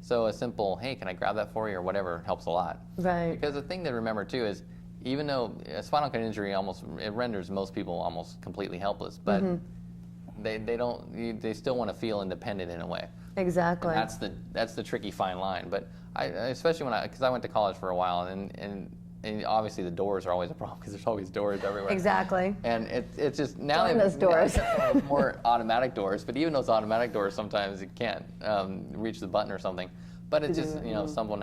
So a simple, hey, can I grab that for you or whatever helps a lot. Right. Because the thing to remember too is, even though a spinal cord injury it renders most people almost completely helpless, but they still want to feel independent in a way. Exactly. And that's the tricky fine line. But especially because I went to college for a while, and obviously the doors are always a problem because there's always doors everywhere. Exactly. And it's just now those doors. more automatic doors, but even those automatic doors sometimes you can't reach the button or something. But it's just someone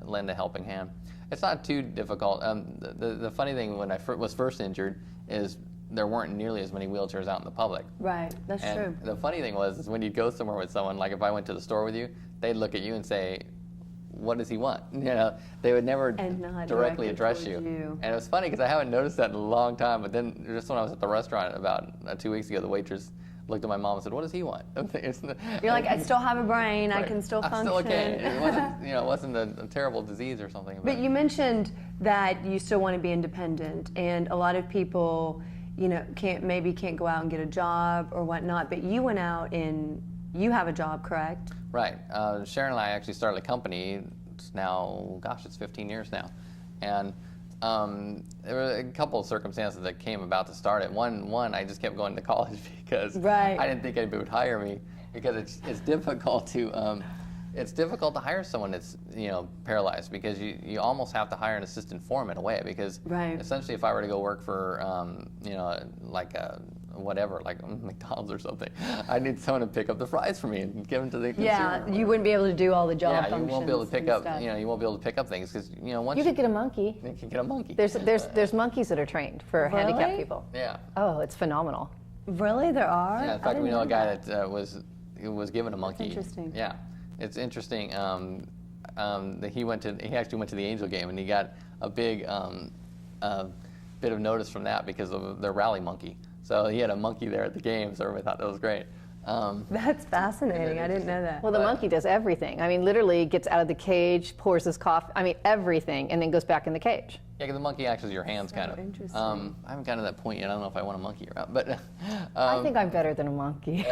lend a helping hand. It's not too difficult. The funny thing when I was first injured is there weren't nearly as many wheelchairs out in the public. Right, that's true. The funny thing is when you'd go somewhere with someone, like if I went to the store with you, they'd look at you and say, what does he want? They would never directly address you. And it was funny because I haven't noticed that in a long time, but then just when I was at the restaurant about 2 weeks ago, the waitress looked at my mom and said, what does he want? You're like, I still have a brain, right. I can still function. I'm still okay. It wasn't a terrible disease or something. But you mentioned that you still want to be independent, and a lot of people, can't go out and get a job or whatnot, but you went out and you have a job, correct? Right. Sharon and I actually started a company. It's now, it's 15 years now. And there were a couple of circumstances that came about to start it. One, I just kept going to college because I didn't think anybody would hire me, because it's difficult to hire someone that's paralyzed, because you almost have to hire an assistant foreman in a way, because essentially if I were to go work for like McDonald's or something, I need someone to pick up the fries for me and give them to the consumer. Yeah, you wouldn't be able to do all the job functions. You won't be able to pick up. You won't be able to pick up things because once you could get a monkey. You can get a monkey. There's monkeys that are trained for handicapped people. Yeah. Oh, it's phenomenal. Really, there are. Yeah. In fact, we know a guy that was given a monkey. That's interesting. Yeah, it's interesting. That he actually went to the Angel game and he got a big bit of notice from that because of their rally monkey. So he had a monkey there at the game, so everybody thought that was great. That's fascinating. I didn't know that. Well, the monkey does everything. I mean, literally gets out of the cage, pours his coffee, everything, and then goes back in the cage. Yeah, because the monkey acts as your hands, kind of. Interesting. I haven't gotten to that point yet. I don't know if I want a monkey or not, but I think I'm better than a monkey.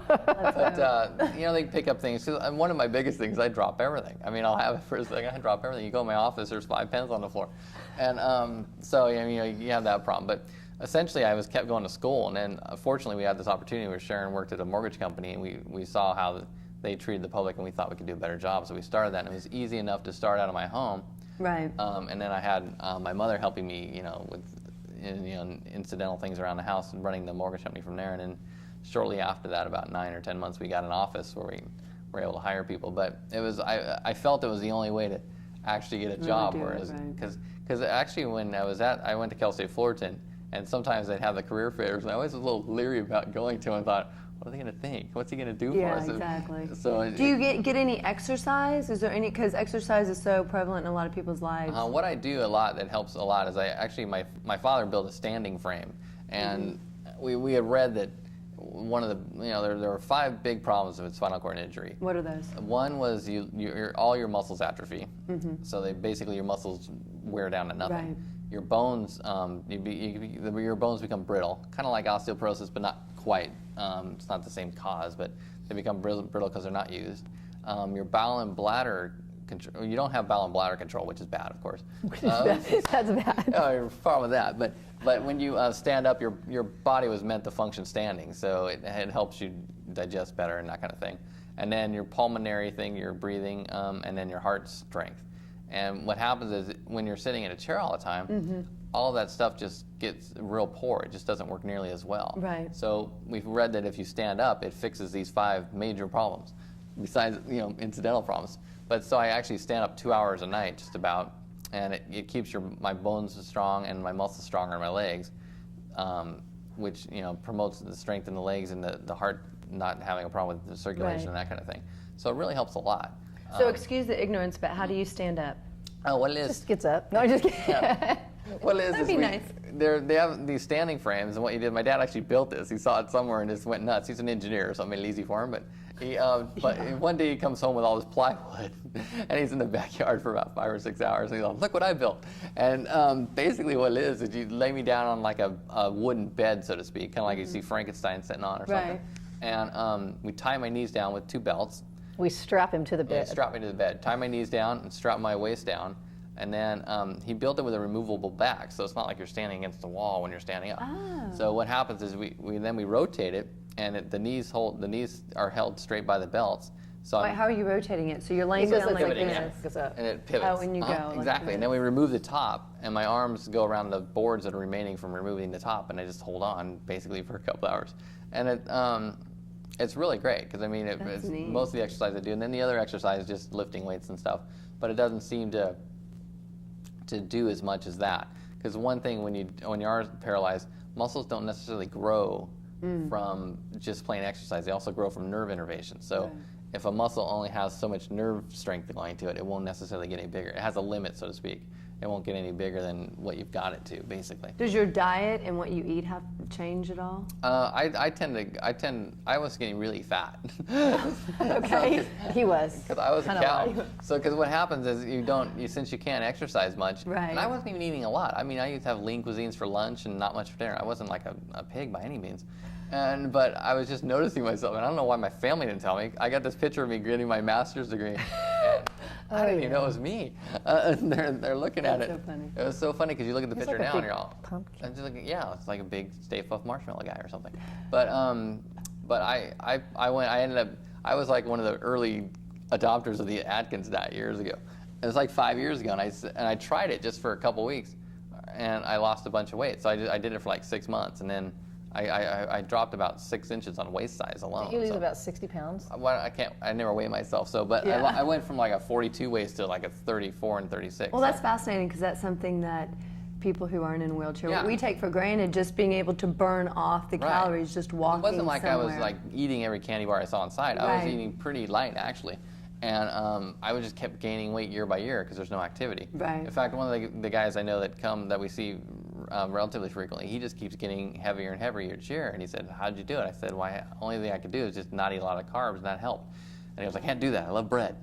But they pick up things. Cause one of my biggest things, I drop everything. I'll have it first thing. I drop everything. You go in my office, there's 5 pens on the floor, and so you have that problem. But essentially, I kept going to school, and then fortunately, we had this opportunity where Sharon worked at a mortgage company, and we saw how they treated the public, and we thought we could do a better job. So we started that, and it was easy enough to start out of my home. Right. And then I had my mother helping me, with incidental things around the house and running the mortgage company from there. And then shortly after that, about 9 or 10 months, we got an office where we were able to hire people. But it was I felt it was the only way to actually get a job, because actually when I went to Cal State Fullerton. And sometimes they'd have the career fairs, and I always was a little leery about going to them and thought, what are they going to think? What's he going to do for us? Yeah, exactly. So do you get any exercise? Is there any, because exercise is so prevalent in a lot of people's lives? What I do a lot that helps a lot is my father built a standing frame, and we had read that one of the, there were 5 big problems with spinal cord injury. What are those? One was all your muscles atrophy. So your muscles wear down to nothing. Right. Your bones, your bones become brittle, kind of like osteoporosis, but not quite. It's not the same cause, but they become brittle because they're not used. Your bowel and bladder control. You don't have bowel and bladder control, which is bad, of course. That's bad. You're far with that. But when you stand up, your body was meant to function standing, so it helps you digest better and that kind of thing. And then your pulmonary thing, your breathing, and then your heart strength. And what happens is when you're sitting in a chair all the time, all of that stuff just gets real poor. It just doesn't work nearly as well. Right. So we've read that if you stand up, it fixes these 5 major problems, besides incidental problems. But so I actually stand up 2 hours a night, just about, and it keeps my bones strong and my muscles stronger in my legs, which promotes the strength in the legs and the heart not having a problem with the circulation and that kind of thing. So it really helps a lot. So excuse the ignorance, but how do you stand up? Oh, what it is? Just gets up. No, I'm just kidding. Yeah. What it is That'd be nice. They have these standing frames, and what he did, my dad actually built this. He saw it somewhere and just went nuts. He's an engineer, so it made it easy for him. But one day he comes home with all this plywood, and he's in the backyard for about 5 or 6 hours, and he's like, look what I built. And basically what it is you lay me down on like a wooden bed, so to speak, kind of like you see Frankenstein sitting on or something. Right. And we tie my knees down with 2 belts. We strap him to the Yeah, bed. strap me to the bed, tie my knees down, and strap my waist down. And then he built it with a removable back, so it's not like you're standing against the wall when you're standing up. So what happens is we rotate it, and the knees are held straight by the belts. So Wait, how are you rotating it? So you're laying It goes down like pivoting, this. yeah, goes up. and it pivots. Oh, and you go like exactly. this. And then we remove the top, and my arms go around the boards that are remaining from removing the top, and I just hold on basically for a couple hours. And it's really great because I mean it's neat. most of the exercise I do, and then the other exercise is just lifting weights and stuff. But it doesn't seem to do as much as that, because one thing when you are paralyzed, muscles don't necessarily grow from just plain exercise. They also grow from nerve innervation. So if a muscle only has so much nerve strength going to it, it won't necessarily get any bigger. It has a limit, so to speak. It won't get any bigger than what you've got it to, basically. Does your diet and what you eat have changed at all? I was getting really fat. Okay. He was. Because I was a Kinda cow. like- So, because what happens is since you can't exercise much, Right. and I wasn't even eating a lot. I mean, I used to have lean cuisines for lunch and not much for dinner. I wasn't like a pig by any means. But I was just noticing myself, and I don't know why my family didn't tell me. I got this picture of me getting my master's degree. And I didn't even know it was me. And they're looking at it. That's so funny. It was so funny because you look at the He's picture like a now and big you're all pumpkin. and just like, yeah, it's like a big Stay Puft Marshmallow guy or something. But I was like one of the early adopters of the Atkins diet years ago. It was like 5 years ago, and I tried it just for a couple weeks, and I lost a bunch of weight. So I did it for like 6 months, and then I dropped about 6 inches on waist size alone. You lose so. about 60 pounds. Well, I never weigh myself, so but Yeah. I went from like a 42 waist to like a 34 and 36. Well, that's fascinating because that's something that people who aren't in a wheelchair, Yeah. we take for granted, just being able to burn off the Right. calories just walking It wasn't like I was somewhere. like eating every candy bar I saw inside. I was Right. eating pretty light actually, and I just kept gaining weight year by year because there's no activity. Right. In fact, one of the guys I know that we see relatively frequently, he just keeps getting heavier and heavier each year. And he said, "How'd you do it?" I said, "Why? Only thing I could do is just not eat a lot of carbs, and that helped." And he was like, "I can't do that. I love bread."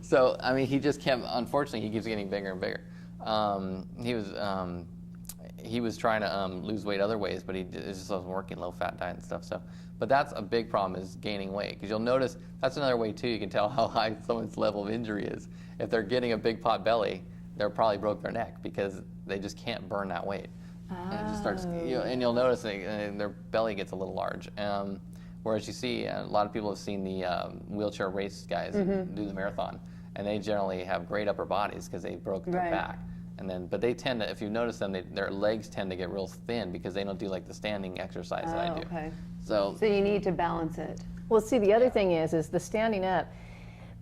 So I mean, he just kept. Unfortunately, he keeps getting bigger and bigger. He was trying to lose weight other ways, but it just wasn't working, low-fat diet and stuff. So, but that's a big problem is gaining weight, because you'll notice that's another way too. You can tell how high someone's level of injury is. If they're getting a big pot belly, they're probably broke their neck because they just can't burn that weight. And it just starts, and you'll notice their belly gets a little large. Whereas you see, a lot of people have seen the wheelchair race guys do the marathon, and they generally have great upper bodies because they broke their Right. back. And then, but they tend to, if you notice them, their legs tend to get real thin because they don't do like the standing exercise that I do. Okay. So, So you need to balance it. Well, see, the other thing is the standing up.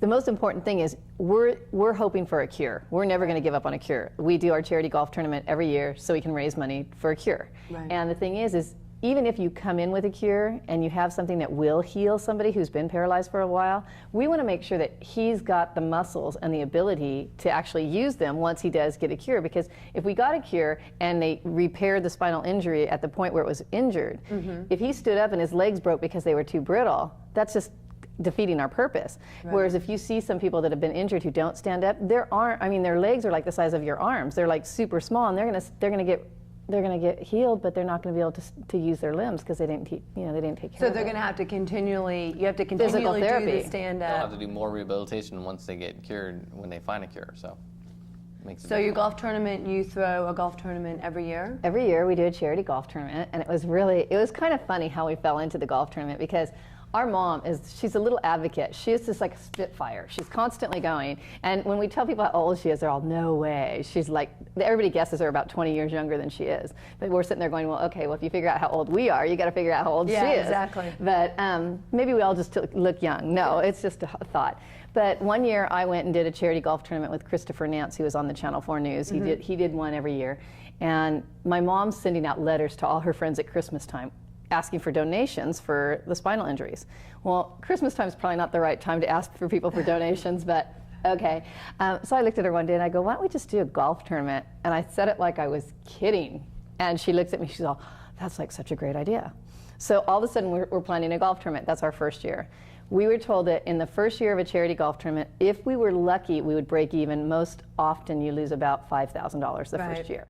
The most important thing is we're hoping for a cure. We're never going to give up on a cure. We do our charity golf tournament every year so we can raise money for a cure. Right. And the thing is even if you come in with a cure and you have something that will heal somebody who's been paralyzed for a while, we want to make sure that he's got the muscles and the ability to actually use them once he does get a cure. Because if we got a cure and they repaired the spinal injury at the point where it was injured, if he stood up and his legs broke because they were too brittle, that's just defeating our purpose. Right. Whereas if you see some people that have been injured who don't stand up, their legs are like the size of your arms. They're like super small, and they're going to get healed, but they're not going to be able to use their limbs because they didn't take care So of they're it. going to have to continually, you have to continually do therapy. the stand they'll have up. to do more rehabilitation once they get cured, when they find a cure. So, it makes a So big your difference. golf tournament, you throw a golf tournament every year? Every year we do a charity golf tournament, and it was kind of funny how we fell into the golf tournament because our mom she's a little advocate. She is just like a spitfire. She's constantly going. And when we tell people how old she is, they're all, no way. She's like, everybody guesses her about 20 years younger than she is. But we're sitting there going, well, okay, well, if you figure out how old we are, you got to figure out how old Yeah, she is. exactly. But maybe we all just look young. No, it's just a thought. But one year I went and did a charity golf tournament with Christopher Nance, who was on the Channel 4 News. He did one every year. And my mom's sending out letters to all her friends at Christmas time, asking for donations for the spinal injuries. Well, Christmas time is probably not the right time to ask for people for donations, but okay. So I looked at her one day and I go, why don't we just do a golf tournament? And I said it like I was kidding. And she looks at me, she's all, that's like such a great idea. So all of a sudden we're planning a golf tournament. That's our first year. We were told that in the first year of a charity golf tournament, if we were lucky, we would break even. Most often you lose about $5,000 the Right. first year.